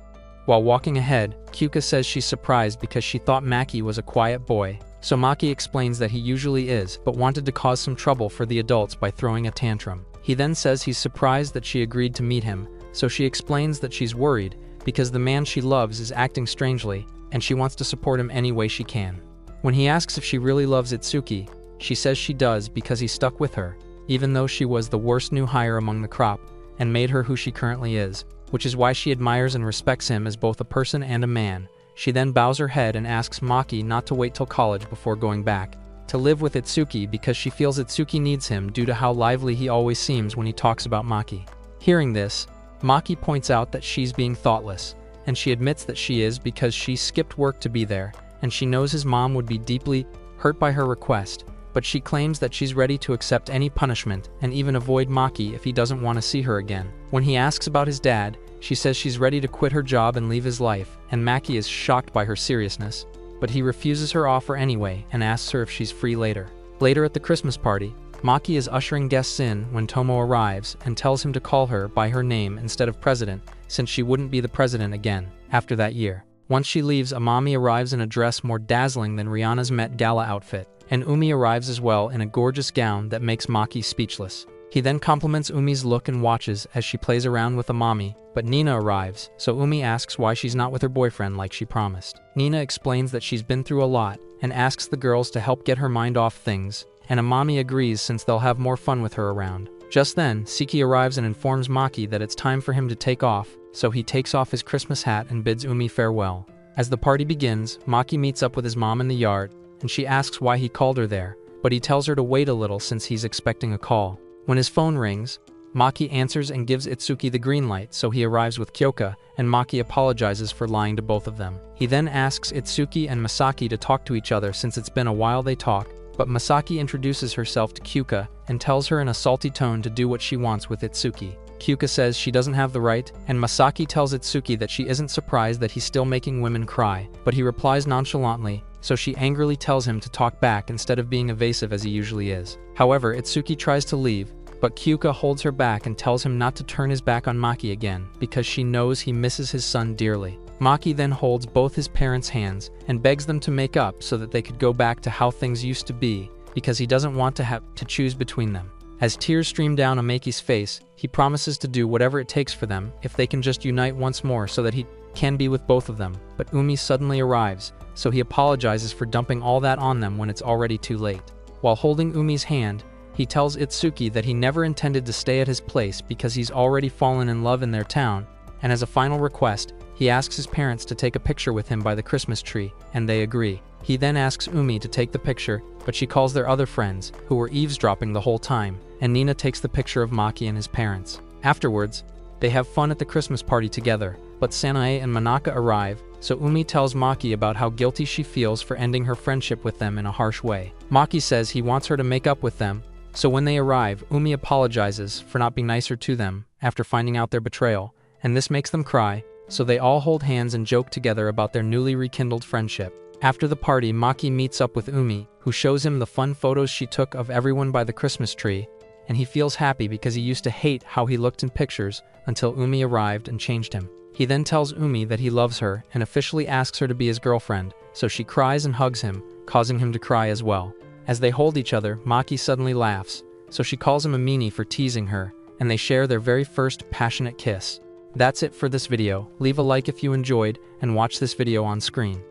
While walking ahead, Kyuka says she's surprised because she thought Maki was a quiet boy, so Maki explains that he usually is but wanted to cause some trouble for the adults by throwing a tantrum. He then says he's surprised that she agreed to meet him, so she explains that she's worried because the man she loves is acting strangely, and she wants to support him any way she can. When he asks if she really loves Itsuki, she says she does because he stuck with her, even though she was the worst new hire among the crop, and made her who she currently is, which is why she admires and respects him as both a person and a man. She then bows her head and asks Maki not to wait till college before going back to live with Itsuki because she feels Itsuki needs him due to how lively he always seems when he talks about Maki. Hearing this, Maki points out that she's being thoughtless, and she admits that she is because she skipped work to be there, and she knows his mom would be deeply hurt by her request, but she claims that she's ready to accept any punishment and even avoid Maki if he doesn't want to see her again. When he asks about his dad, she says she's ready to quit her job and leave his life, and Maki is shocked by her seriousness, but he refuses her offer anyway and asks her if she's free later. Later at the Christmas party, Maki is ushering guests in when Tomo arrives and tells him to call her by her name instead of president, since she wouldn't be the president again after that year. Once she leaves, Amami arrives in a dress more dazzling than Rihanna's Met Gala outfit, and Umi arrives as well in a gorgeous gown that makes Maki speechless. He then compliments Umi's look and watches as she plays around with Amami, but Nina arrives, so Umi asks why she's not with her boyfriend like she promised. Nina explains that she's been through a lot and asks the girls to help get her mind off things, and Amami agrees since they'll have more fun with her around. Just then, Seki arrives and informs Maki that it's time for him to take off, so he takes off his Christmas hat and bids Umi farewell. As the party begins, Maki meets up with his mom in the yard, and she asks why he called her there, but he tells her to wait a little since he's expecting a call. When his phone rings, Maki answers and gives Itsuki the green light, so he arrives with Kyoka, and Maki apologizes for lying to both of them. He then asks Itsuki and Masaki to talk to each other since it's been a while they talk, but Masaki introduces herself to Kyuka and tells her in a salty tone to do what she wants with Itsuki. Kyuka says she doesn't have the right, and Masaki tells Itsuki that she isn't surprised that he's still making women cry, but he replies nonchalantly, so she angrily tells him to talk back instead of being evasive as he usually is. However, Itsuki tries to leave, but Kyuka holds her back and tells him not to turn his back on Maki again because she knows he misses his son dearly. Maki then holds both his parents' hands and begs them to make up so that they could go back to how things used to be because he doesn't want to have to choose between them. As tears stream down Amaki's face, he promises to do whatever it takes for them if they can just unite once more so that he can be with both of them. But Umi suddenly arrives, so he apologizes for dumping all that on them when it's already too late. While holding Umi's hand, he tells Itsuki that he never intended to stay at his place because he's already fallen in love in their town, and as a final request, he asks his parents to take a picture with him by the Christmas tree, and they agree. He then asks Umi to take the picture, but she calls their other friends, who were eavesdropping the whole time, and Nina takes the picture of Maki and his parents. Afterwards, they have fun at the Christmas party together, but Sanae and Manaka arrive, so Umi tells Maki about how guilty she feels for ending her friendship with them in a harsh way. Maki says he wants her to make up with them, so when they arrive, Umi apologizes for not being nicer to them after finding out their betrayal, and this makes them cry, so they all hold hands and joke together about their newly rekindled friendship. After the party, Maki meets up with Umi, who shows him the fun photos she took of everyone by the Christmas tree, and he feels happy because he used to hate how he looked in pictures until Umi arrived and changed him. He then tells Umi that he loves her and officially asks her to be his girlfriend, so she cries and hugs him, causing him to cry as well. As they hold each other, Maki suddenly laughs, so she calls him a meanie for teasing her, and they share their very first passionate kiss. That's it for this video. Leave a like if you enjoyed, and watch this video on screen.